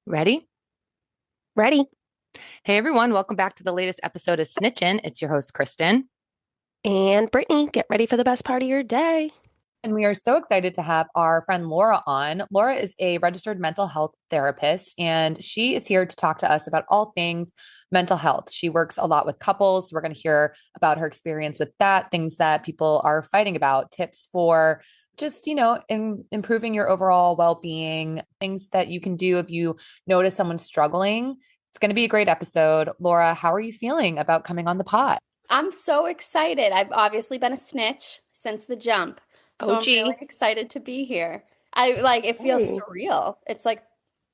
Ready? Ready. Hey everyone, welcome back to the latest episode of Snitchin'. It's your host, Kristen. And Brittany, get ready for the best part of your day. And we are so excited to have our friend Laura on. Laura is a registered mental health therapist, and she is here to talk to us about all things mental health. She works a lot with couples. So we're going to hear about her experience with that, things that people are fighting about, tips for just, improving your overall well-being, things that you can do if you notice someone struggling. It's going to be a great episode. Laura, how are you feeling about coming on the pod? I'm so excited. I've obviously been a snitch since the jump. So I'm really excited to be here. It feels surreal. It's like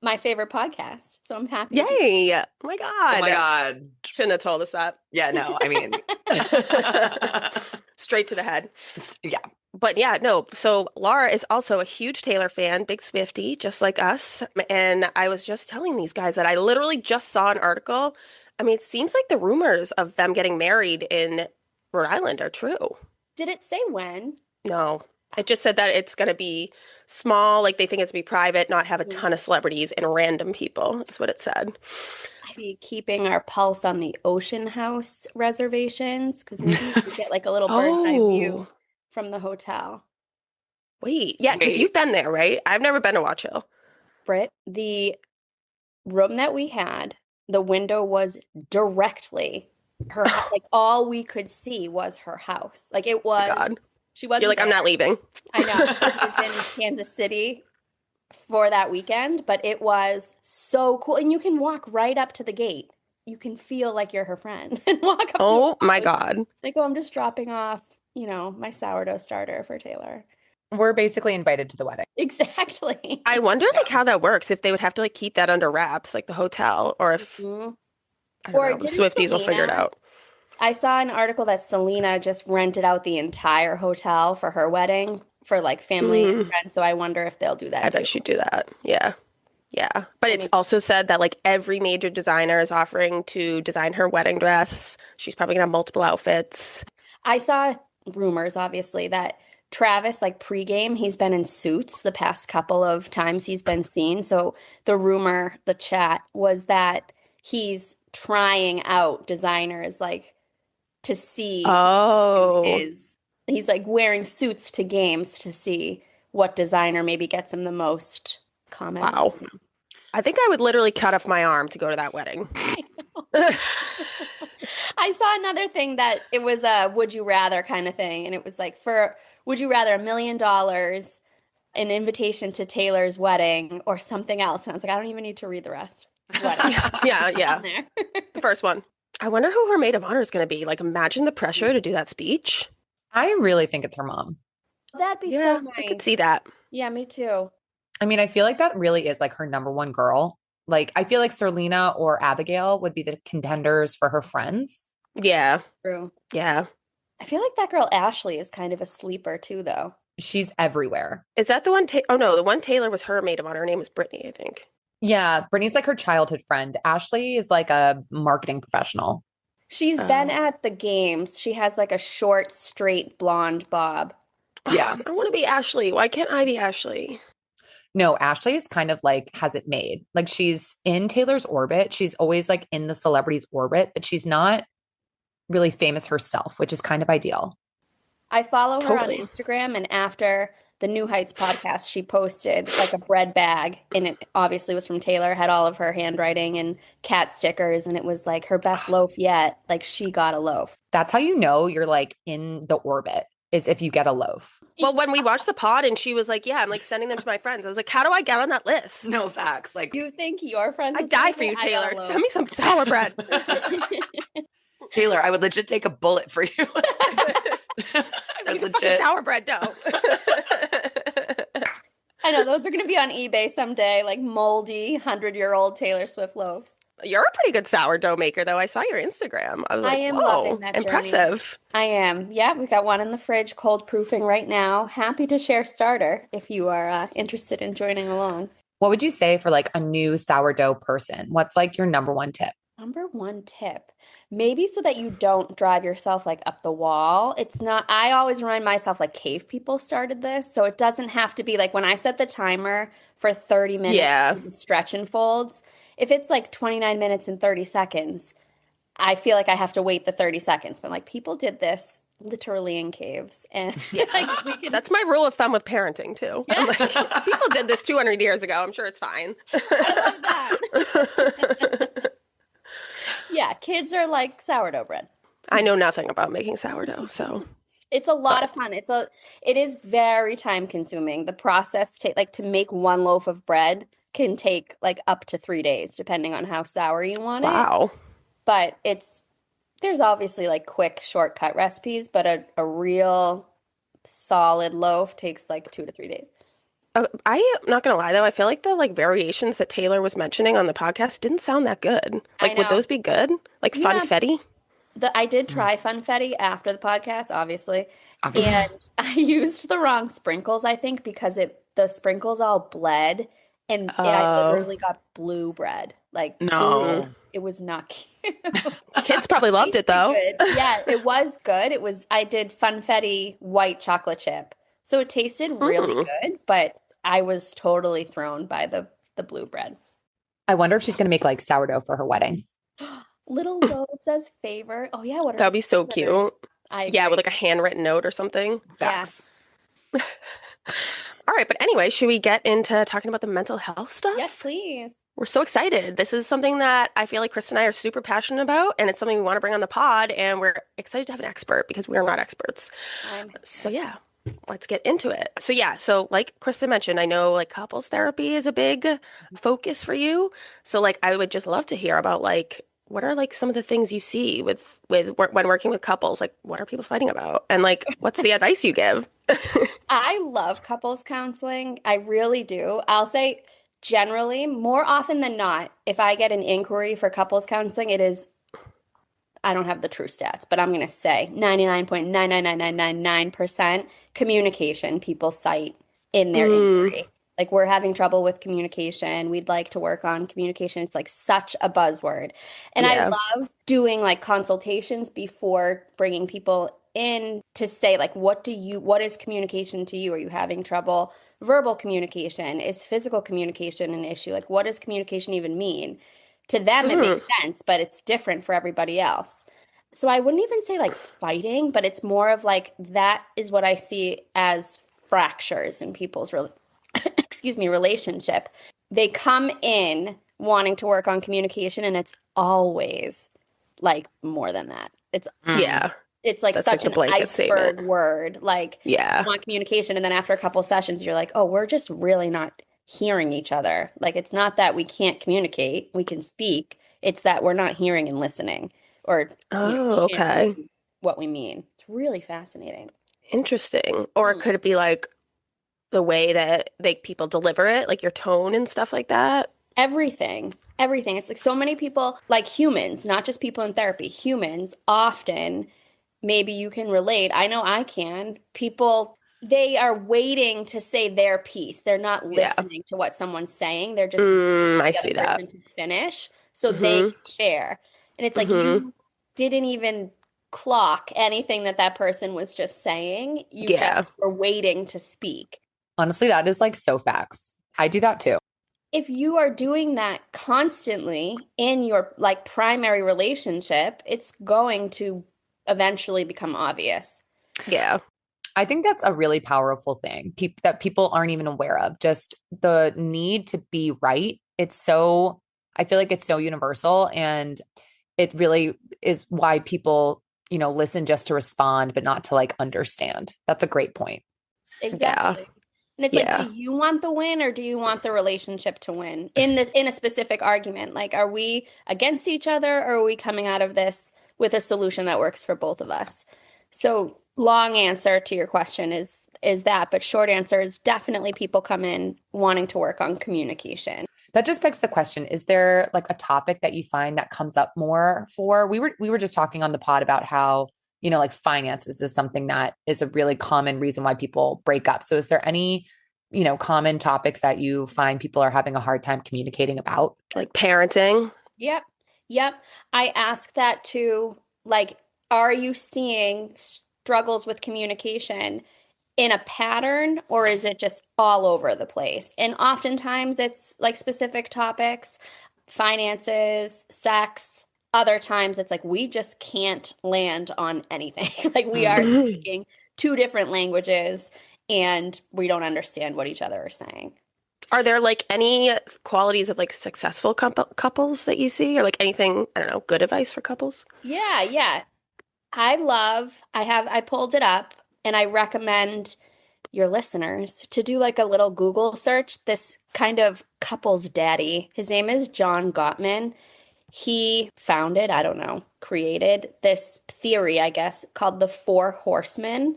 my favorite podcast. So I'm happy. Yay. Oh my God. Oh my God. Shouldn't have told us that. Yeah, no, I mean, straight to the head. Yeah. But yeah, no. So Laura is also a huge Taylor fan, big Swiftie, just like us. And I was just telling these guys that I literally just saw an article. I mean, it seems like the rumors of them getting married in Rhode Island are true. Did it say when? No. It just said that it's going to be small, like they think it's going to be private, not have a ton of celebrities and random people, is what it said. I'd be keeping our pulse on the Ocean House reservations because maybe we could get like a little bird's eye view from the hotel. Wait, yeah, because you've been there, right? I've never been to Watch Hill. Britt, the room that we had, the window was directly her house. Like all we could see was her house. Like it was. God. She wasn't. You're like, there. I'm not leaving. I know. I was in Kansas City for that weekend, but it was so cool. And you can walk right up to the gate. You can feel like you're her friend and walk up. Oh my God. Like, oh, I'm just dropping off, my sourdough starter for Taylor. We're basically invited to the wedding. Exactly. I wonder how that works, if they would have to keep that under wraps, like the hotel, or if I don't know, the Swifties will figure it out. I saw an article that Selena just rented out the entire hotel for her wedding for family and friends. So I wonder if they'll do that. I bet she'd do that. Yeah. Yeah. But it's also said that every major designer is offering to design her wedding dress. She's probably gonna have multiple outfits. I saw rumors, obviously, that Travis, pregame, he's been in suits the past couple of times he's been seen. So the chat was that he's trying out designers to see. He's wearing suits to games to see what designer maybe gets him the most comments. Wow. I think I would literally cut off my arm to go to that wedding. I saw another thing that it was a would you rather kind of thing. And it was for would you rather $1 million, an invitation to Taylor's wedding, or something else? And I was like, I don't even need to read the rest. Yeah. The first one. I wonder who her maid of honor is going to be. Imagine the pressure to do that speech. I really think it's her mom. That'd be so nice. I could see that. Yeah, me too. I mean, I feel like that really is her number one girl. I feel like Serlina or Abigail would be the contenders for her friends. Yeah. True. Yeah. I feel like that girl Ashley is kind of a sleeper too, though. She's everywhere. Is that the one? Oh no, the one Taylor was her maid of honor. Her name was Brittany, I think. Yeah, Brittany's her childhood friend. Ashley is a marketing professional. She's been at the games. She has a short, straight, blonde bob. Yeah. I want to be Ashley. Why can't I be Ashley? No, Ashley is kind of has it made. She's in Taylor's orbit. She's always in the celebrity's orbit, but she's not really famous herself, which is kind of ideal. I follow her on Instagram, and after the New Heights podcast, she posted a bread bag, and it obviously was from Taylor, had all of her handwriting and cat stickers, and it was her best loaf yet. She got a loaf. That's how you know you're in the orbit, is if you get a loaf. Well, when we watched the pod and she was yeah, I'm sending them to my friends. I was how do I get on that list? No facts. You think your friends I'd die for you, Taylor. Send me some sour bread. Taylor, I would legit take a bullet for you. That's legit. Sour bread dough. I know, those are going to be on eBay someday, moldy 100-year-old Taylor Swift loaves. You're a pretty good sourdough maker, though. I saw your Instagram. I was I am loving that impressive. Journey. I am. Yeah, we've got one in the fridge, cold proofing right now. Happy to share starter if you are interested in joining along. What would you say for a new sourdough person? What's your number one tip? Number one tip, maybe so that you don't drive yourself like up the wall. It's not, I always remind myself like cave people started this. So it doesn't have to be like when I set the timer for 30 minutes Yeah. to the stretch and folds, if it's like 29 minutes and 30 seconds, I feel like I have to wait the 30 seconds. But I'm like, people did this literally in caves. And like we can, That's my rule of thumb with parenting too. I'm Yes. like, people did this 200 years ago. I'm sure it's fine. I love that. Yeah, kids are like sourdough bread. I know nothing about making sourdough, so. It's a lot of fun. It is very time consuming. The process to make one loaf of bread can take like up to 3 days, depending on how sour you want it. Wow. But there's obviously like quick shortcut recipes, but a real solid loaf takes like 2 to 3 days. I'm not gonna lie though, I feel like the like variations that Taylor was mentioning on the podcast didn't sound that good. I Like, would know. those be good? Like Yeah. funfetti? I did try funfetti after the podcast, obviously, Obviously. and I used the wrong sprinkles, I think, because the sprinkles all bled, and I Oh. literally got blue bread. Like, No. it was not cute. Kids probably loved it though. Good. Yeah, it was good. I did funfetti white chocolate chip. So it tasted really good, but I was totally thrown by the blue bread. I wonder if she's going to make like sourdough for her wedding. Little loaves as favor. Oh yeah, what are That would be so favors? cute. I Yeah, with agree. like a handwritten note or something. Yes. All right, but anyway, should we get into talking about the mental health stuff? Yes, please. We're so excited. This is something that I feel like Chris and I are super passionate about, and it's something we want to bring on the pod, and we're excited to have an expert because we are not experts. So yeah, let's get into it. So like Krista mentioned, I know like couples therapy is a big focus for you. So like I would just love to hear about like what are like some of the things you see when working with couples? Like what are people fighting about? And like what's the advice you give? I love couples counseling. I really do. I'll say generally, more often than not, if I get an inquiry for couples counseling, it is, I don't have the true stats, but I'm going to say 99.99999% communication people cite in their inquiry. Like, we're having trouble with communication. We'd like to work on communication. It's like such a buzzword. And I Yeah. love doing like consultations before bringing people in to say, like, what is communication to you? Are you having trouble? Verbal communication? Is physical communication an issue? Like, what does communication even mean? To them, it makes sense, but it's different for everybody else. So I wouldn't even say like fighting, but it's more of like that is what I see as fractures in people's relationship. They come in wanting to work on communication, and it's always like more than that. It's Yeah. it's like That's such like the an blanket iceberg statement. word. Like, Yeah. you want communication, and then after a couple of sessions, you're like, oh, we're just really not hearing each other. Like, it's not that we can't communicate, we can speak. It's that we're not hearing and listening, or Oh, okay. channeling what we mean. It's really fascinating. Interesting. Or could it be like the way that people deliver it, like your tone and stuff like that? Everything. It's like so many people, like humans, not just people in therapy, humans often, maybe you can relate. I know I can. People, they are waiting to say their piece. They're not listening to what someone's saying. They're just waiting for I the see other that. person to finish so they can share. And it's like you didn't even clock anything that person was just saying. You just were waiting to speak. Honestly, that is like so facts. I do that too. If you are doing that constantly in your like primary relationship, it's going to eventually become obvious. Yeah. I think that's a really powerful thing that people aren't even aware of. Just the need to be right. I feel like it's so universal, and it really is why people, listen just to respond, but not to like understand. That's a great point. Exactly. And it's like, do you want the win, or do you want the relationship to win in a specific argument? Like, are we against each other, or are we coming out of this with a solution that works for both of us? So long answer to your question is that, but short answer is definitely people come in wanting to work on communication. That just begs the question, is there like a topic that you find that comes up more for? We were just talking on the pod about how, like finances is something that is a really common reason why people break up. So is there any, common topics that you find people are having a hard time communicating about? Like parenting? Yep. Yep. I ask that too. Like, are you seeing struggles with communication in a pattern, or is it just all over the place? And oftentimes it's like specific topics, finances, sex. Other times it's like we just can't land on anything. Like we are Mhm. speaking two different languages and we don't understand what each other are saying. Are there like any qualities of like successful couples that you see, or like anything, I don't know, good advice for couples? Yeah, yeah. I pulled it up and I recommend your listeners to do like a little Google search. This kind of couple's daddy, his name is John Gottman. He founded, I don't know, created this theory, I guess, called the Four Horsemen.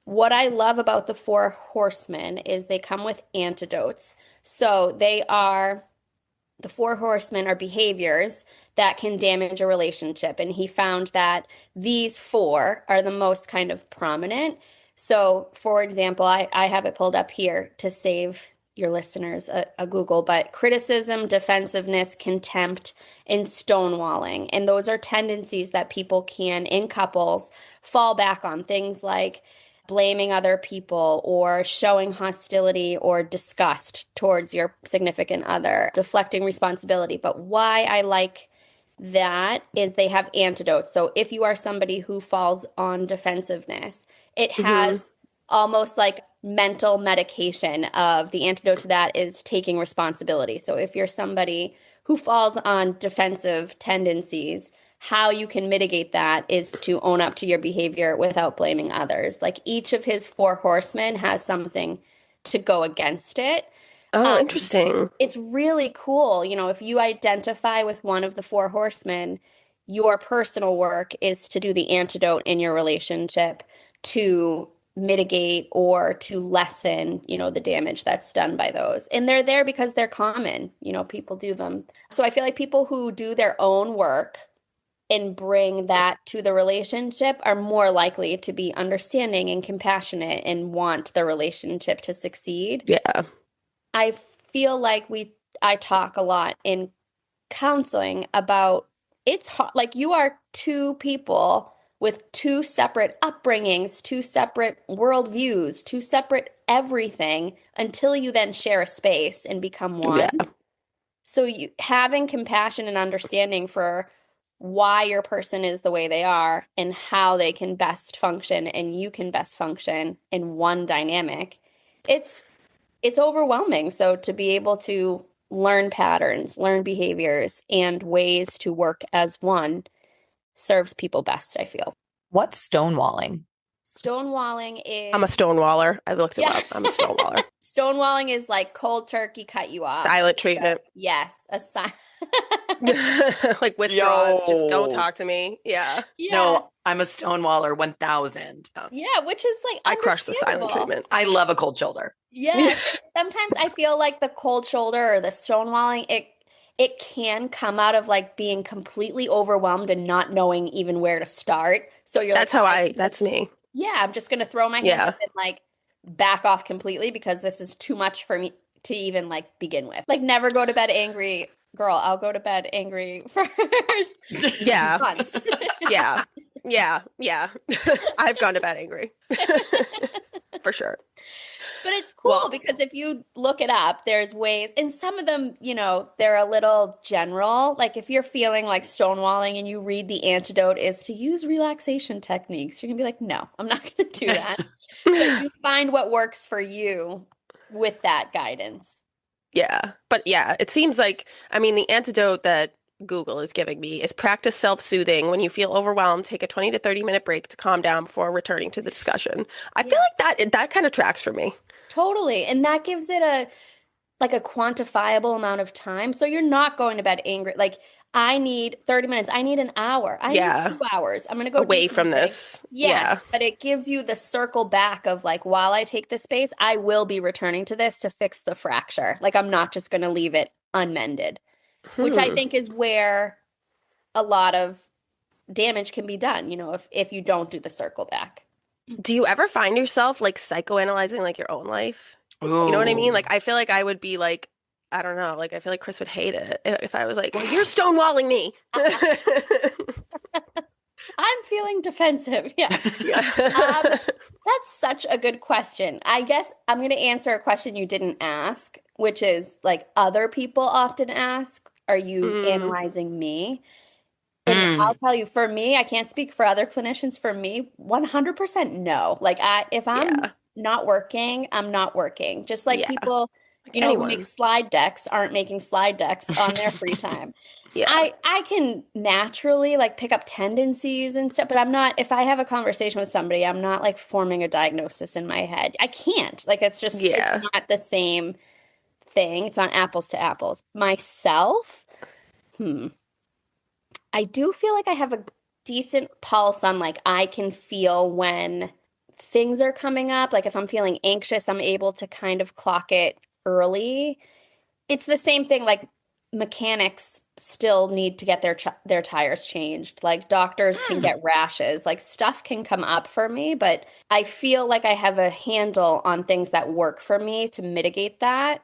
What I love about the Four Horsemen is they come with antidotes. So the Four Horsemen are behaviors that can damage a relationship. And he found that these four are the most kind of prominent. So, for example, I have it pulled up here to save your listeners a Google, but criticism, defensiveness, contempt, and stonewalling. And those are tendencies that people can, in couples, fall back on. Things like blaming other people or showing hostility or disgust towards your significant other, deflecting responsibility. But why I like that is they have antidotes. So if you are somebody who falls on defensiveness, it Hmm. has almost like mental medication of the antidote to that is taking responsibility. So if you're somebody who falls on defensive tendencies, how you can mitigate that is to own up to your behavior without blaming others. Like each of his four horsemen has something to go against it. Oh, Um, interesting. it's really cool. You know, if you identify with one of the four horsemen, your personal work is to do the antidote in your relationship to mitigate or to lessen, the damage that's done by those. And they're there because they're common. People do them. So I feel like people who do their own work and bring that to the relationship are more likely to be understanding and compassionate and want the relationship to succeed. Yeah. I feel like I talk a lot in counseling about it's hard, like you are two people with two separate upbringings, two separate worldviews, two separate everything until you then share a space and become one. Yeah. So you having compassion and understanding for why your person is the way they are and how they can best function and you can best function in one dynamic. It's it's overwhelming. So to be able to learn patterns, learn behaviors, and ways to work as one serves people best, I feel. What's stonewalling? Stonewalling I'm a is, stonewaller. I looked him yeah. up. I'm a stonewaller. Stonewalling is like cold turkey cut you off. Silent treatment. Yes, a sign. Like withdraws. Just don't Yo. talk to me. Yeah. Yeah. No, I'm a stonewaller 1000. Yeah, which is like I crush the silent understandable. treatment. I love a cold shoulder. Yes. Sometimes I feel like the cold shoulder or the stonewalling, it can come out of like being completely overwhelmed and not knowing even where to start. So you're That's like, how I can that's me. yeah, I'm just gonna throw my hands Yeah. up and like back off completely because this is too much for me to even like begin with. Like never go to bed angry. Girl, I'll go to bed angry for Yeah. months. Yeah. Yeah. Yeah. I've gone to bed angry. For sure. But it's cool Well, because if you look it up, there's ways, and some of them, they're a little general. Like if you're feeling like stonewalling and you read the antidote is to use relaxation techniques, you're gonna be like, no, I'm not gonna do that. But you find what works for you with that guidance. yeah. But yeah, it seems like, I mean, the antidote that Google is giving me is practice self-soothing. When you feel overwhelmed, take a 20 to 30-minute break to calm down before returning to the discussion. I feel Yeah, like that kind of tracks for me. totally. And that gives it a quantifiable amount of time. So you're not going to bed angry. Like I need 30 minutes. I need an hour. I need Yeah. 2 hours. I'm going to go do Away from something. this. Yes, Yeah. but it gives you the circle back of like, while I take this space, I will be returning to this to fix the fracture. Like I'm not just going to leave it unmended, which I Hmm. think is where a lot of damage can be done, if you don't do the circle back. Do you ever find yourself like psychoanalyzing like your own life? You know what I mean? Ooh. Like I feel like I would be like I don't know. Like, I feel like Chris would hate it if I was like, well, you're stonewalling me. I'm feeling defensive. Yeah. Yeah. That's such a good question. I guess I'm going to answer a question you didn't ask, which is like other people often ask, are you Mm, analyzing me? And I'll Mm, tell you, for me, I can't speak for other clinicians. For me, 100% no. Like if I'm yeah. not working, I'm not working. Just like Yeah. people, Like who make anyone. slide decks aren't making slide decks on their free time. Yeah. I can naturally like pick up tendencies and stuff, but I'm not, if I have a conversation with somebody, I'm not like forming a diagnosis in my head. I can't. Like it's Yeah. not the same thing. It's not apples to apples. Myself, hmm. I do feel like I have a decent pulse on like I can feel when things are coming up. Like if I'm feeling anxious, I'm able to kind of clock it early. It's the same thing like mechanics still need to get their tires changed. Like doctors can mm. get rashes. Like stuff can come up for me, but I feel like I have a handle on things that work for me to mitigate that.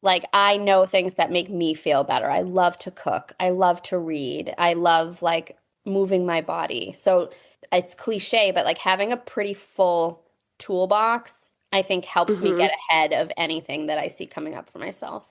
Like I know things that make me feel better. I love to cook. I love to read. I love like moving my body. So it's cliche, but like having a pretty full toolbox, I think helps me Hmm. get ahead of anything that I see coming up for myself.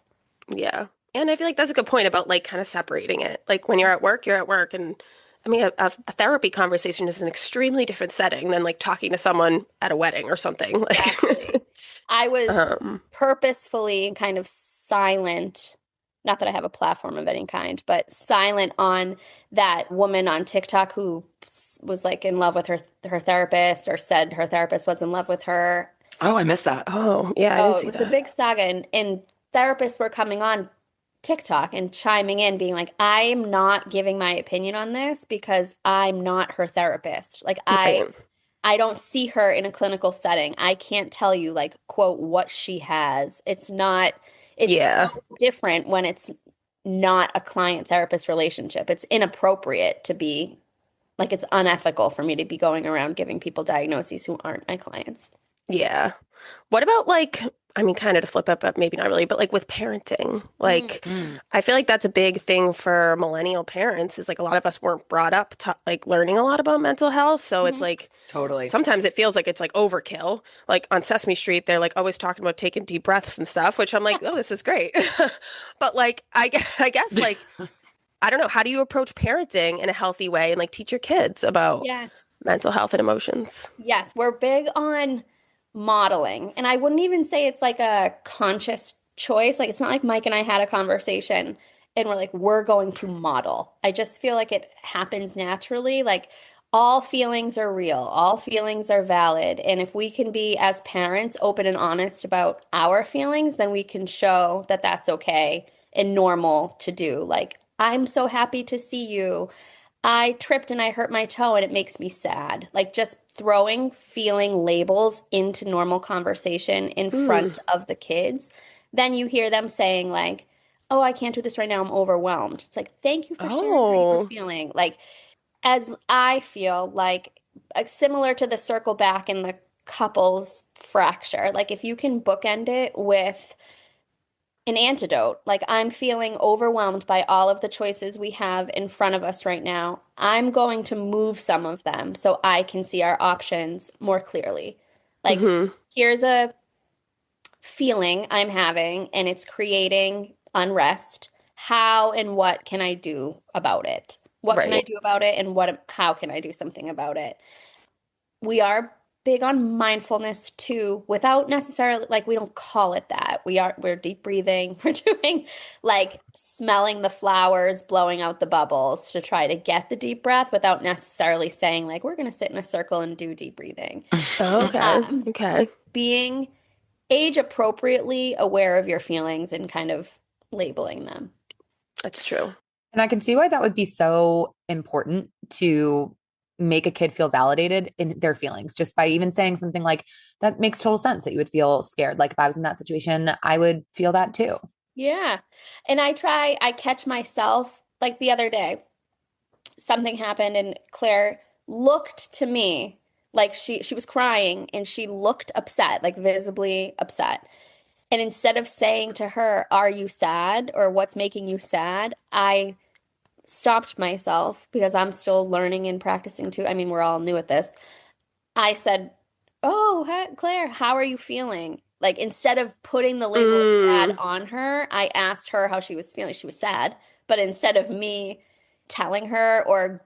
Yeah. And I feel like that's a good point about like kind of separating it. Like when you're at work, you're at work. And I mean, a therapy conversation is an extremely different setting than like talking to someone at a wedding or something. Exactly. Like, I was um, purposefully kind of silent, not that I have a platform of any kind, but silent on that woman on TikTok who was like in love with her therapist or said her therapist was in love with her. Oh, I missed that. oh, yeah, I Oh, didn't it see was a that. big saga and therapists were coming on TikTok and chiming in being like, I'm not giving my opinion on this because I'm not her therapist. Like Right. I don't see her in a clinical setting. I can't tell you, like, quote, what she has. It's not, it's so Yeah. different when it's not a client therapist relationship. It's inappropriate to be, like, it's unethical for me to be going around giving people diagnoses who aren't my clients. Yeah. What about like, I mean, kind of to flip up, but maybe not really, but like with parenting, Mm, like Mm, I feel like that's a big thing for millennial parents is like a lot of us weren't brought up to like learning a lot about mental health. So it's mhm. like totally. sometimes it feels like it's like overkill. Like on Sesame Street, they're like always talking about taking deep breaths and stuff, which I'm like, oh, this is great. But like, I guess like, I don't know, how do you approach parenting in a healthy way and like teach your kids about Yes. mental health and emotions? Yes, we're big on modeling. And I wouldn't even say it's like a conscious choice. Like, it's not like Mike and I had a conversation and we're like, we're going to model. I just feel like it happens naturally. Like, all feelings are real, all feelings are valid. And if we can be, as parents, open and honest about our feelings, then we can show that that's okay and normal to do. Like, I'm so happy to see you. I tripped and I hurt my toe and it makes me sad. Like just throwing feeling labels into normal conversation in Mm. front of the kids. Then you hear them saying like, "Oh, I can't do this right now. I'm overwhelmed." It's like, "Thank you for sharing how you were Oh, feeling." Like as I feel like similar to the circle back in the couples fracture. Like if you can bookend it with an antidote. Like I'm feeling overwhelmed by all of the choices we have in front of us right now. I'm going to move some of them so I can see our options more clearly. Like hmm. here's a feeling I'm having and it's creating unrest. How and what can I do about it? What can I Right. do about it and how can I do something about it? We are big on mindfulness too, without necessarily like we don't call it that. We're deep breathing. We're doing like smelling the flowers, blowing out the bubbles to try to get the deep breath without necessarily saying like we're going to sit in a circle and do deep breathing. Oh, okay. Um, Okay. being age appropriately aware of your feelings and kind of labeling them. That's true. And I can see why that would be so important to make a kid feel validated in their feelings just by even saying something like, that makes total sense that you would feel scared. Like if I was in that situation, I would feel that too. Yeah. And I catch myself like the other day. Something happened and Claire looked to me like she was crying and she looked upset, like visibly upset. And instead of saying to her, "Are you sad?" or "What's making you sad?" I stopped myself because I'm still learning and practicing too. I mean, we're all new at this. I said, "Oh, hey, Claire, how are you feeling?" Like instead of putting the label of sad Mm, on her, I asked her how she was feeling. She was sad, but instead of me telling her or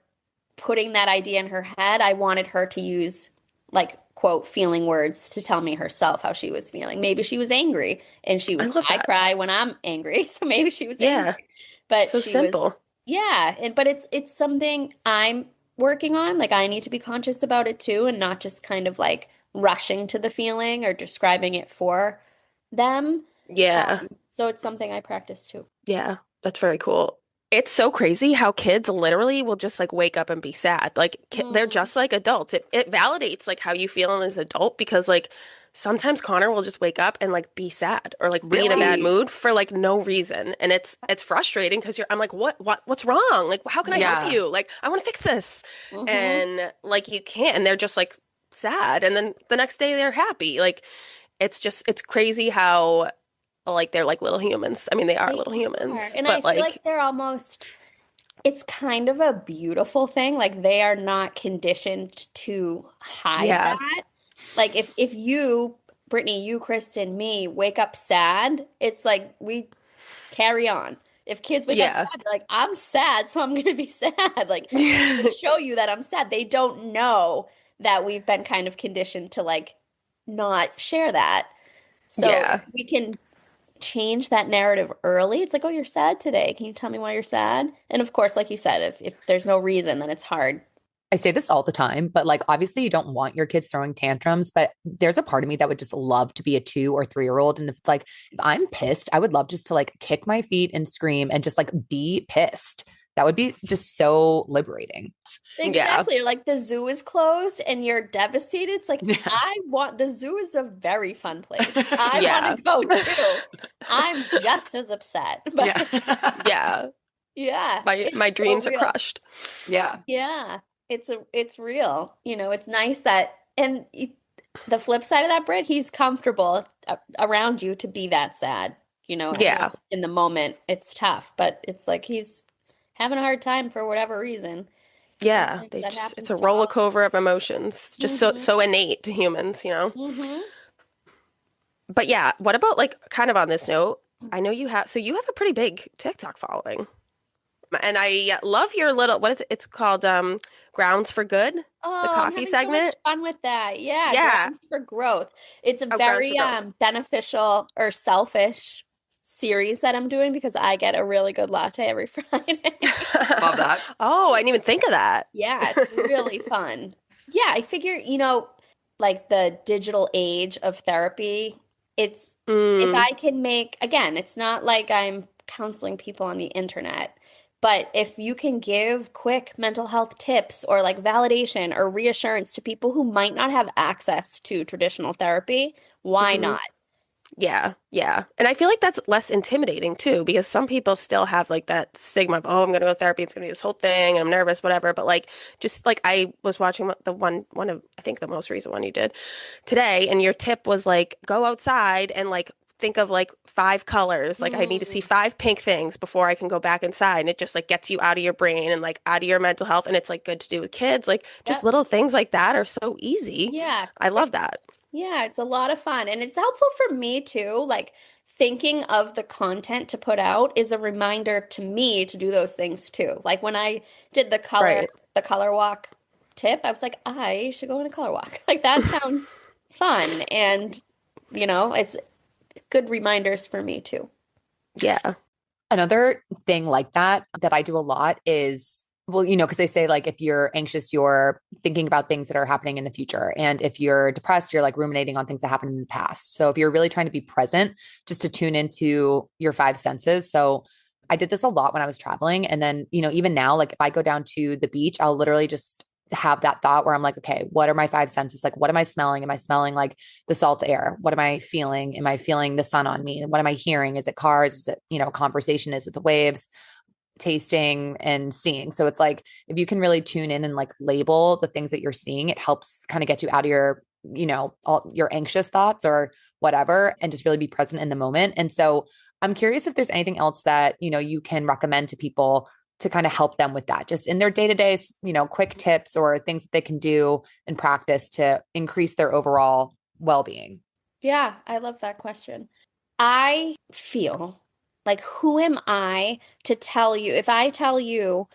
putting that idea in her head, I wanted her to use like quote feeling words to tell me herself how she was feeling. Maybe she was angry and I love I that. cry when I'm angry, so maybe she was Yeah. angry. But So she was, simple. yeah, but it's something I'm working on. Like I need to be conscious about it too and not just kind of like rushing to the feeling or describing it for them. Yeah. So it's something I practice too. Yeah. That's very cool. It's so crazy how kids literally will just like wake up and be sad. Like they're Mm. just like adults. It validates like how you feel as an adult because like sometimes Connor will just wake up and like be sad or like be in a bad Really? mood for like no reason. And it's frustrating because I'm like, what's wrong? Like how can I help Yeah. you? Like I want to fix this. Hmm. And like you can't. And they're just like sad. And then the next day they're happy. Like it's crazy how like they're like little humans. I mean, they are They little are. humans, And I but feel like like, they're almost, it's kind of a beautiful thing. Like they are not conditioned to hide yeah, that. Like if you, Brittany, you, Kristen, me, wake up sad, it's like we carry on. If kids wake up sad, yeah, they're like, I'm sad, so I'm gonna be sad. Like I'm gonna show you that I'm sad. They don't know that we've been kind of conditioned to like not share that. So if yeah. we can change that narrative early. It's like, oh, you're sad today. Can you tell me why you're sad? And of course, like you said, if there's no reason, then it's hard. I say this all the time, but like obviously you don't want your kids throwing tantrums, but there's a part of me that would just love to be a 2 or 3 year old. And if it's like, if I'm pissed, I would love just to like kick my feet and scream and just like be pissed. That would be just so liberating. Yeah, Exactly. Like the zoo is closed and you're devastated. It's like, Yeah. I want the zoo is a very fun place. I want yeah, to go too. I'm just as upset. Yeah. But yeah. yeah, My it's so dreams are real. crushed. Yeah. Yeah, it's real. It's nice that the flip side of that, Britt, he's comfortable around you to be that sad. I know Yeah, in the moment it's tough, but it's like he's having a hard time for whatever reason. yeah. Sometimes They that just it's happens a to roller all. coaster of emotions. It's just so Mm-hmm. so innate to humans, you know. Mm-hmm. But yeah, what about like kind of on this note? I know you have a pretty big TikTok following. And I love your little what is it? It's called Grounds for Good, the Oh, I'm coffee having so much segment. fun with that. Yeah, Yeah. grounds for growth. It's a Oh, Grounds for very Growth. beneficial or selfish series that I'm doing because I get a really good latte every Friday. Love that. Oh, I didn't even think of that. Yeah, it's really fun. Yeah, I figure, like the digital age of therapy, it's if Mm, I can make, again, it's not like I'm counseling people on the internet, but if you can give quick mental health tips or like validation or reassurance to people who might not have access to traditional therapy, why hmm. not? Yeah, yeah. And I feel like that's less intimidating too, because some people still have like that stigma of, oh, I'm gonna go to therapy, it's gonna be this whole thing, and I'm nervous, whatever. But like just like I was watching the one of I think the most recent one you did today, and your tip was like go outside and like think of like 5 colors. Like I need to see Mm, 5 pink things before I can go back inside. And it just like gets you out of your brain and like out of your mental health. And it's like good to do with kids. Like just yep. little things like that are so easy. Yeah, I love quick. that. Yeah, it's a lot of fun. And it's helpful for me too. Like thinking of the content to put out is a reminder to me to do those things too. Like when I did Right. the color walk tip, I was like, I should go on a color walk. Like that sounds fun. And it's good reminders for me too. Yeah. Another thing like that I do a lot is, well, because they say like if you're anxious, you're thinking about things that are happening in the future. And if you're depressed, you're like ruminating on things that happened in the past. So if you're really trying to be present, just to tune into your 5 senses. So I did this a lot when I was traveling. And then, even now, like if I go down to the beach, I'll literally just have that thought where I'm like, okay, what are my 5 senses? Like, what am I smelling? Am I smelling like the salt air? What am I feeling? Am I feeling the sun on me? What am I hearing? Is it cars? Is it, conversation? Is it the waves? Tasting and seeing. So it's like if you can really tune in and like label the things that you're seeing, it helps kind of get you out of your, all your anxious thoughts or whatever, and just really be present in the moment. And so I'm curious if there's anything else that, you can recommend to people to kind of help them with that, just in their day-to-day, quick tips or things that they can do and practice to increase their overall well-being. Yeah, I love that question. I feel like, who am I to tell you? If I tell you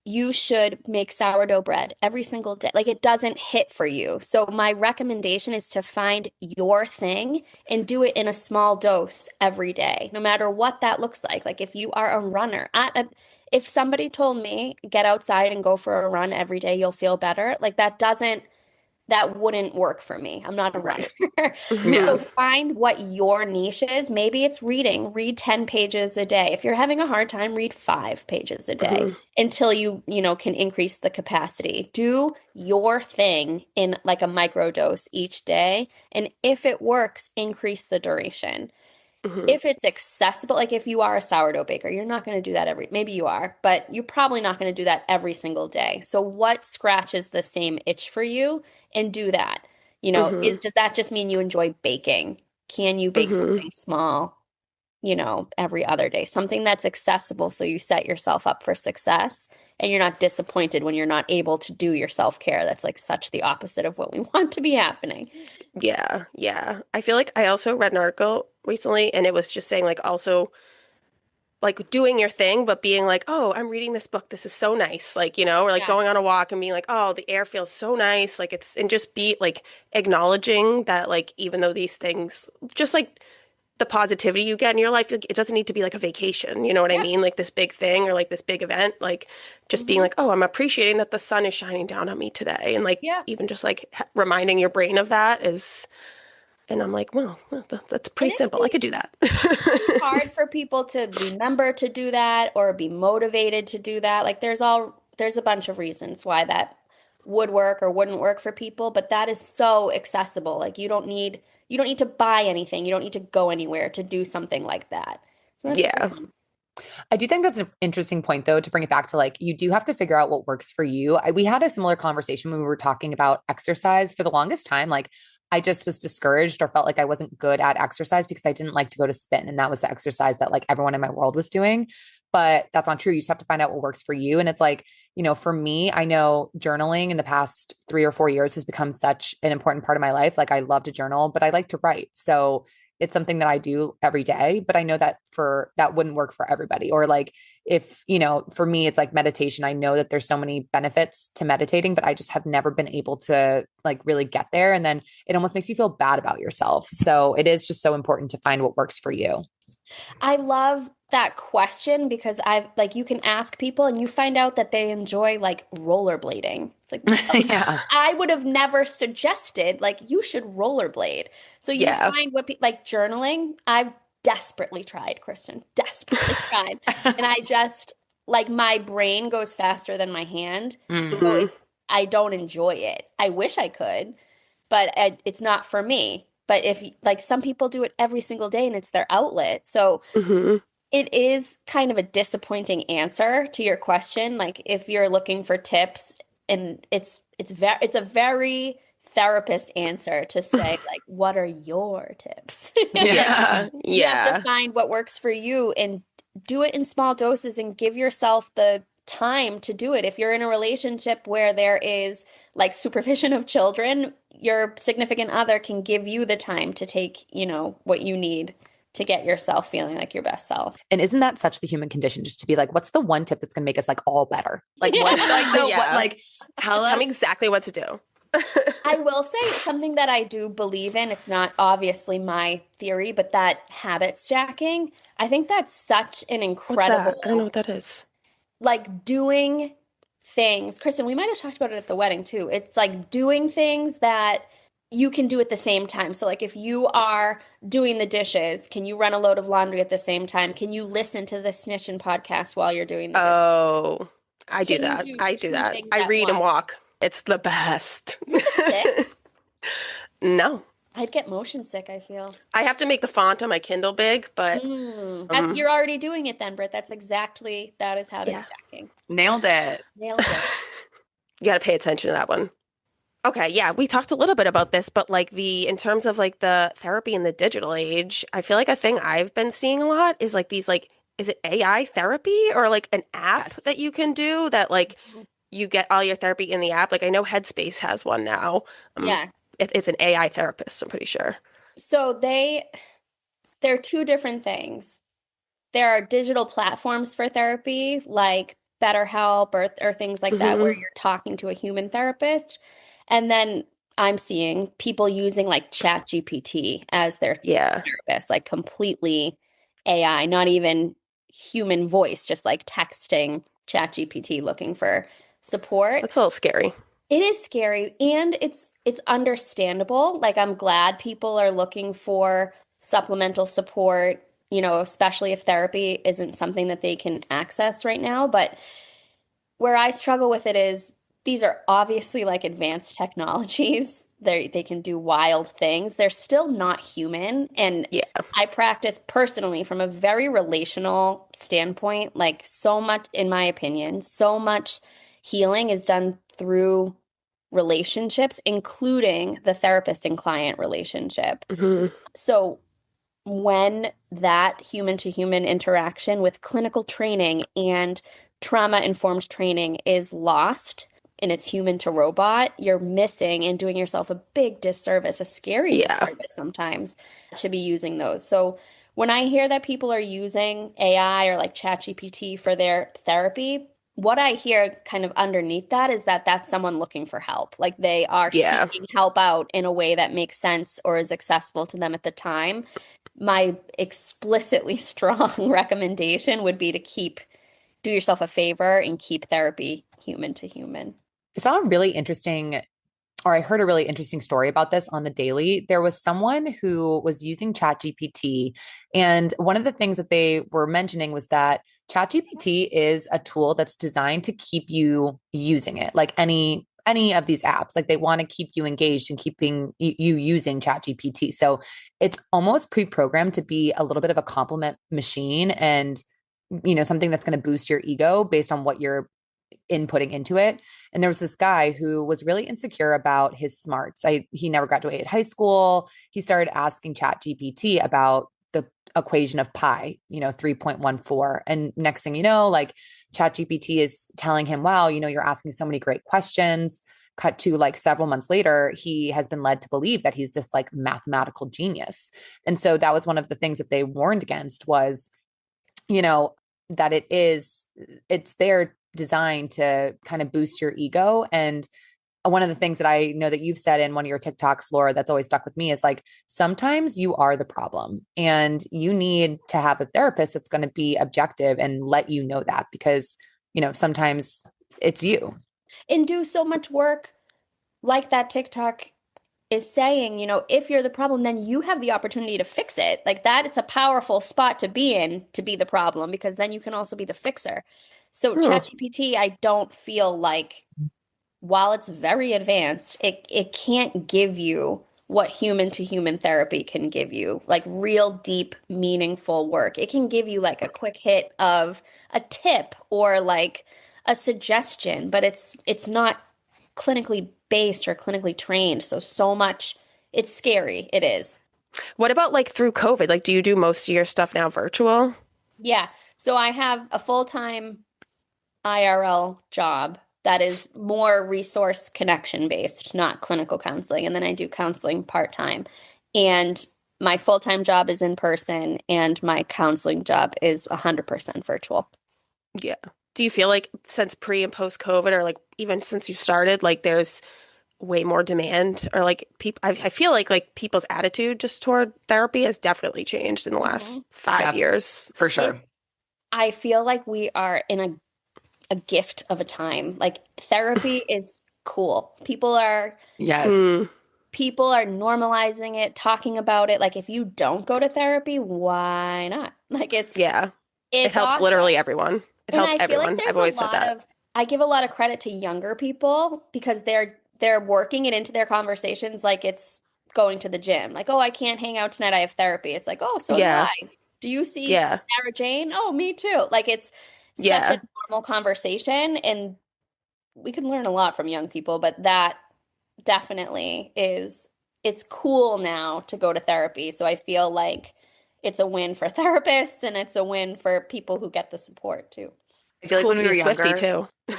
you should make sourdough bread every single day, like, it doesn't hit for you. So my recommendation is to find your thing and do it in a small dose every day, no matter what that looks like. Like, if you are a runner, if somebody told me get outside and go for a run every day, you'll feel better. Like, that wouldn't work for me. I'm not a runner. So find what your niche is. Maybe it's reading. Read 10 pages a day. If you're having a hard time, read 5 pages a day until you can increase the capacity. Do your thing in like a micro dose each day. And if it works, increase the duration. If it's accessible, like if you are a sourdough baker, you're not going to do that maybe you are, but you're probably not going to do that every single day. So what scratches the same itch for you, and do that? Does that just mean you enjoy baking? Can you bake something small, every other day? Something that's accessible so you set yourself up for success and you're not disappointed when you're not able to do your self-care. That's like such the opposite of what we want to be happening. Yeah, yeah. I feel like I also read an article recently, and it was just saying, like, also, like, doing your thing, but being like, oh, I'm reading this book. This is so nice. Like, or like going on a walk and being like, oh, the air feels so nice. Like, and just be like acknowledging that, like, even though these things, just like the positivity you get in your life, like, it doesn't need to be like a vacation. You know what I mean? Like this big thing or like this big event, like just being like, oh, I'm appreciating that the sun is shining down on me today. And like, even just like reminding your brain of that is, and I'm like, well, that's pretty simple. I could do that. It's hard for people to remember to do that or be motivated to do that. Like, there's a bunch of reasons why that would work or wouldn't work for people, but that is so accessible. Like, you don't need to buy anything. You don't need to go anywhere to do something like that. So that's awesome. I do think that's an interesting point, though, to bring it back to, like, you do have to figure out what works for you. We had a similar conversation when we were talking about exercise. For the longest time, like, I just was discouraged or felt like I wasn't good at exercise because I didn't like to go to spin. And that was the exercise that like everyone in my world was doing. But that's not true. You just have to find out what works for you. And it's like, for me, I know journaling in the past 3 or 4 years has become such an important part of my life. Like, I love to journal, but I like to write. So it's something that I do every day, but I know that that wouldn't work for everybody. Or like, if, for me, it's like meditation. I know that there's so many benefits to meditating, but I just have never been able to like really get there. And then it almost makes you feel bad about yourself. So it is just so important to find what works for you. I love that question because you can ask people and you find out that they enjoy like rollerblading. It's like, I would have never suggested like you should rollerblade. So you find what like journaling. I've desperately tried, Kristen, desperately tried. And I just like my brain goes faster than my hand. So I don't enjoy it. I wish I could, but it's not for me. But if like some people do it every single day and it's their outlet. So it is kind of a disappointing answer to your question. Like if you're looking for tips, and it's a very therapist answer to say like, what are your tips? You have to find what works for you and do it in small doses and give yourself the time to do it. If you're in a relationship where there is like supervision of children, your significant other can give you the time to take, what you need to get yourself feeling like your best self. And isn't that such the human condition, just to be like, what's the one tip that's going to make us like all better? Like, what, like, tell me exactly what to do. I will say something that I do believe in. It's not obviously my theory, but that habit stacking, I think that's such an incredible. What's that? I don't know what that is. Like doing things. Kristen, we might have talked about it at the wedding too. It's like doing things that you can do at the same time. So like if you are doing the dishes, can you run a load of laundry at the same time? Can you listen to the Snitchin podcast while you're doing the dishes? Oh, I do that. I read and walk. It's the best. No. I'd get motion sick, I feel. I have to make the font on my Kindle big, but you're already doing it then, Britt. That is habit stacking. Nailed it. You got to pay attention to that one. Okay, yeah, we talked a little bit about this, but like in terms of like the therapy in the digital age, I feel like a thing I've been seeing a lot is like these like, is it AI therapy or like an app Yes. that you can do that like you get all your therapy in the app? Like I know Headspace has one now. Um, Yeah. it's an AI therapist, I'm pretty sure. So they're two different things. There are digital platforms for therapy like BetterHelp or things like that where Hmm. you're talking to a human therapist. And then I'm seeing people using like ChatGPT as their Yeah, therapist, like completely AI, not even human voice, just like texting ChatGPT looking for support. that's a little scary. It is scary and it's understandable. Like I'm glad people are looking for supplemental support, especially if therapy isn't something that they can access right now. But where I struggle with it is these are obviously like advanced technologies. They can do wild things. They're still not human. And Yeah. I practice personally from a very relational standpoint, like so much, in my opinion, so much healing is done through relationships, including the therapist and client relationship. Hmm. So when that human to human interaction with clinical training and trauma informed training is lost and it's human to robot, you're missing and doing yourself a big disservice, a scary Yeah. disservice sometimes to be using those. So when I hear that people are using AI or like ChatGPT for their therapy, what I hear kind of underneath that is that that's someone looking for help. Like they are Yeah. seeking help out in a way that makes sense or is accessible to them at the time. My explicitly strong recommendation would be to do yourself a favor and keep therapy human to human. I saw a really interesting, or I heard a really interesting story about this on the daily. There was someone who was using ChatGPT, and one of the things that they were mentioning was that ChatGPT is a tool that's designed to keep you using it, like any of these apps. Like they want to keep you engaged and keeping you using ChatGPT. So it's almost pre-programmed to be a little bit of a compliment machine, and something that's going to boost your ego based on what you're inputting into it. And there was this guy who was really insecure about his smarts. He never graduated high school. He started asking Chat GPT about the equation of pi, 3.14. And next thing you know, like Chat GPT is telling him, wow, you're asking so many great questions. Cut to like several months later, he has been led to believe that he's this like mathematical genius. And so that was one of the things that they warned against was, you know, that it's there designed to kind of boost your ego. And one of the things that I know that you've said in one of your TikToks, Laura, that's always stuck with me is like, sometimes you are the problem and you need to have a therapist that's going to be objective and let you know that because, sometimes it's you. And do so much work like that TikTok is saying, if you're the problem, then you have the opportunity to fix it. Like that, it's a powerful spot to be in to be the problem because then you can also be the fixer. So Hmm. ChatGPT, I don't feel like while it's very advanced, it can't give you what human to human therapy can give you, like real deep, meaningful work. It can give you like a quick hit of a tip or like a suggestion, but it's not clinically based or clinically trained. So much, it's scary. It is. What about like through COVID? Like, do you do most of your stuff now virtual? Yeah. So I have a full-time IRL job that is more resource connection based, not clinical counseling. And then I do counseling part-time. And my full-time job is in person and my counseling job is 100% virtual. Yeah. Do you feel like since pre and post COVID, or like even since you started, like there's way more demand, or like people? I feel like people's attitude just toward therapy has definitely changed in the last Mhm. 5 years. For sure. I feel like we are in a gift of a time. Like therapy is cool. Yes. Mm, People are normalizing it, talking about it. Like if you don't go to therapy, why not? Like yeah. It it's helps awesome. literally everyone. It And helps I feel like everyone. I've always said that. I give a lot of credit to younger people because they're working it into their conversations like it's going to the gym. Like, oh, I can't hang out tonight. I have therapy. It's like, oh, so do Yeah. I. Do you see Yeah. Sarah Jane? Oh, me too. Like it's such a Yeah. normal conversation and we can learn a lot from young people, but that definitely is, it's cool now to go to therapy. So I feel like it's a win for therapists and it's a win for people who get the support too. I feel like Cool when to we be were a Swiftie younger, too.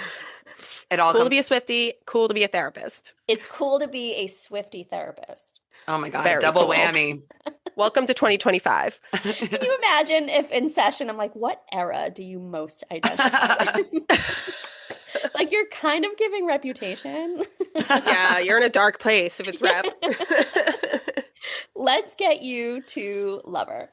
it all Cool to comes. be a Swiftie, cool to be a therapist. It's cool to be a Swiftie therapist. Oh my God, Very double cool. whammy. Welcome to 2025. Can you imagine if in session I'm like, what era do you most identify with? Like you're kind of giving reputation. Yeah, you're in a dark place if it's rep. Let's get you to lover.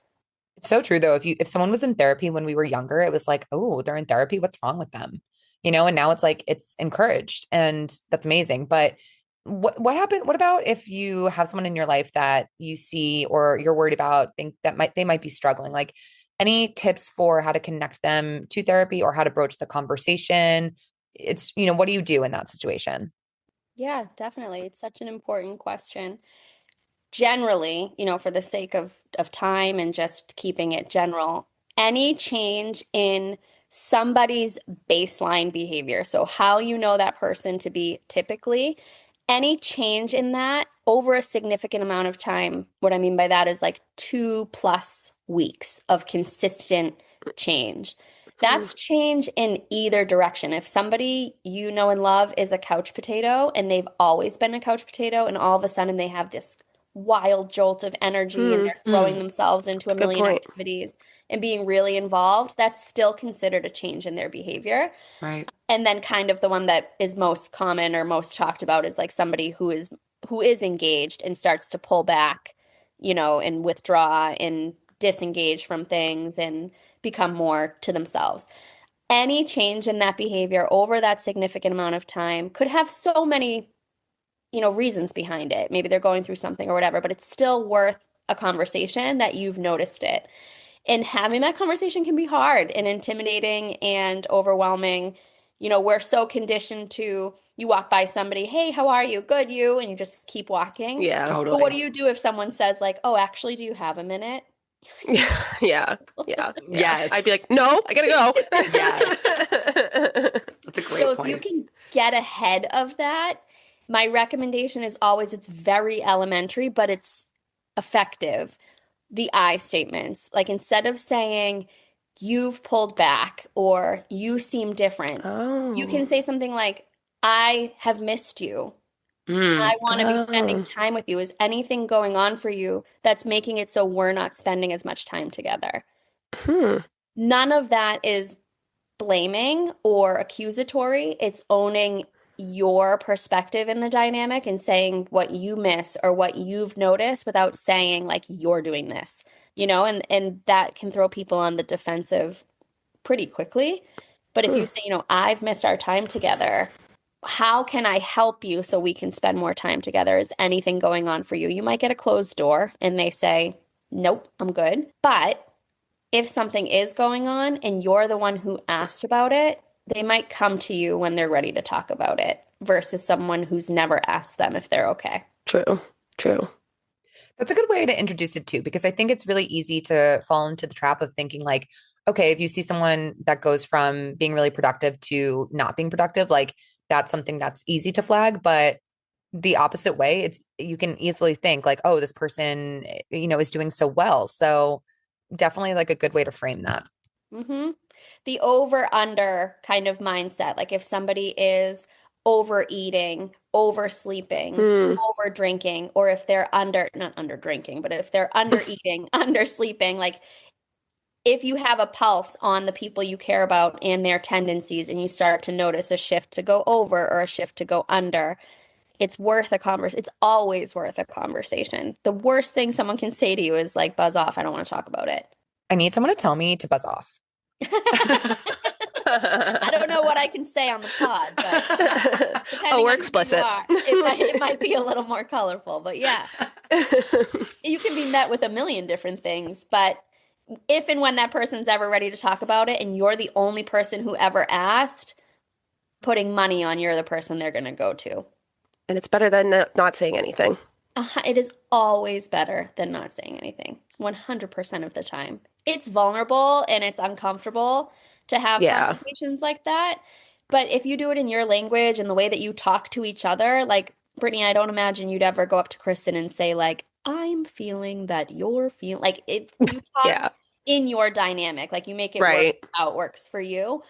It's so true though. If someone was in therapy when we were younger, it was like, oh, they're in therapy. What's wrong with them? And now it's like it's encouraged and that's amazing. But what happened? What about if you have someone in your life that you see or you're worried about, think that they might be struggling? Like any tips for how to connect them to therapy or how to broach the conversation? It's, what do you do in that situation? Yeah, definitely. It's such an important question. Generally, for the sake of time and just keeping it general, any change in somebody's baseline behavior, so how you know that person to be typically, any change in that over a significant amount of time, what I mean by that is like 2+ weeks of consistent change. That's change in either direction. If somebody you know and love is a couch potato and they've always been a couch potato and all of a sudden they have this wild jolt of energy and they're throwing themselves into a Good million point. activities and being really involved, that's still considered a change in their behavior. Right. And then kind of the one that is most common or most talked about is like somebody who is engaged and starts to pull back, and withdraw and disengage from things and become more to themselves. Any change in that behavior over that significant amount of time could have so many, reasons behind it. Maybe they're going through something or whatever, but it's still worth a conversation that you've noticed it. And having that conversation can be hard and intimidating and overwhelming. We're so conditioned to, you walk by somebody, hey, how are you? Good, you, and you just keep walking. Yeah. But what do Totally. you do if someone says like, oh, actually, do you have a minute? Yeah. Yeah. Yes. I'd be like, no, I gotta go. Yes. That's a great So if point. you can get ahead of that, my recommendation is always, it's very elementary, but it's effective. The I statements. Like instead of saying, you've pulled back or you seem different, you can Oh. say something like, I have missed you. Mm. I want to be spending Oh. time with you. Is anything going on for you that's making it so we're not spending as much time together? Hmm. None of that is blaming or accusatory. It's owning your perspective in the dynamic and saying what you miss or what you've noticed without saying like you're doing this, and that can throw people on the defensive pretty quickly. But if Hmm. you say, I've missed our time together, how can I help you so we can spend more time together? Is anything going on for you? You might get a closed door and they say, nope, I'm good. But if something is going on and you're the one who asked about it, they might come to you when they're ready to talk about it versus someone who's never asked them if they're okay. True. True. That's a good way to introduce it too, because I think it's really easy to fall into the trap of thinking like, okay, if you see someone that goes from being really productive to not being productive, like that's something that's easy to flag. But the opposite way, you can easily think like, oh, this person, is doing so well. So definitely like a good way to frame that. Mm-hmm. The over under kind of mindset. Like if somebody is overeating, oversleeping, Hmm. over drinking, or if they're not under drinking, but if they're under eating, under sleeping, like if you have a pulse on the people you care about and their tendencies and you start to notice a shift to go over or a shift to go under, it's worth a conversation. It's always worth a conversation. The worst thing someone can say to you is like, buzz off. I don't want to talk about it. I need someone to tell me to buzz off. I don't know what I can say on the pod, but depending Oh, we're on who explicit. you are, it might be a little more colorful. But yeah, you can be met with a million different things. But if and when that person's ever ready to talk about it and you're the only person who ever asked, putting money on you're the person they're going to go to. And it's better than not saying anything. It is always better than not saying anything, 100% of the time. It's vulnerable and it's uncomfortable to have conversations like that. But if you do it in your language and the way that you talk to each other, like Brittany, I don't imagine you'd ever go up to Kristen and say like, I'm feeling that you're feeling like it. You Yeah. talk in your dynamic, like you make it work Right. how it works for you,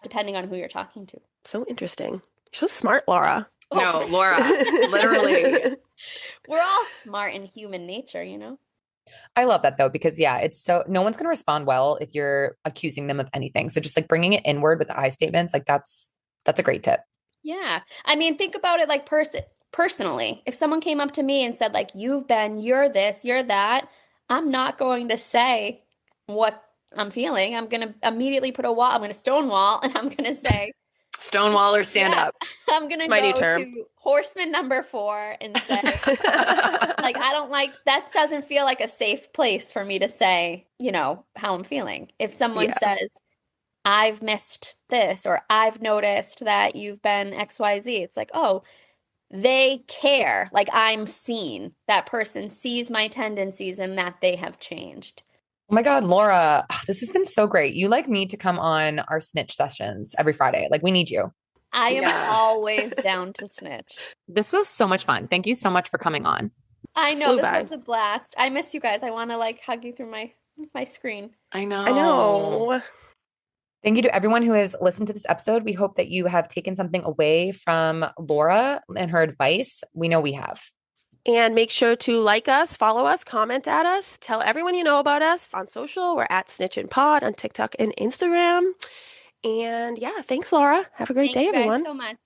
depending on who you're talking to. So interesting. You're so smart, Laura. No, Laura, literally. We're all smart in human nature, you know? I love that though, because yeah, it's so no one's going to respond well if you're accusing them of anything. So just like bringing it inward with the I statements, like that's a great tip. Yeah. I mean, think about it like personally. If someone came up to me and said like, you're this, you're that, I'm not going to say what I'm feeling. I'm going to immediately put a wall, I'm going to stonewall and I'm going to say, Stonewall or stand yeah, up. I'm going to It's my new go term. to horseman number 4 and say, like, I don't like that doesn't feel like a safe place for me to say, you know, how I'm feeling. If someone Yeah. says, I've missed this or I've noticed that you've been XYZ, it's like, oh, they care. Like I'm seen. That person sees my tendencies and that they have changed. Oh my God, Laura, this has been so great. You like need to come on our snitch sessions every Friday. Like we need you. I am Yeah. always down to snitch. This was so much fun. Thank you so much for coming on. I know Flew this by. was a blast. I miss you guys. I want to like hug you through my screen. I know. I know. Thank you to everyone who has listened to this episode. We hope that you have taken something away from Laura and her advice. We know we have. And make sure to like us, follow us, comment at us, tell everyone you know about us on social. We're at snitchinpod on TikTok and Instagram. And yeah, thanks, Laura. Have a great Thank day, you guys everyone. so much.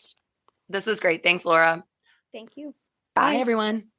This was great. Thanks, Laura. Thank you. Bye, everyone.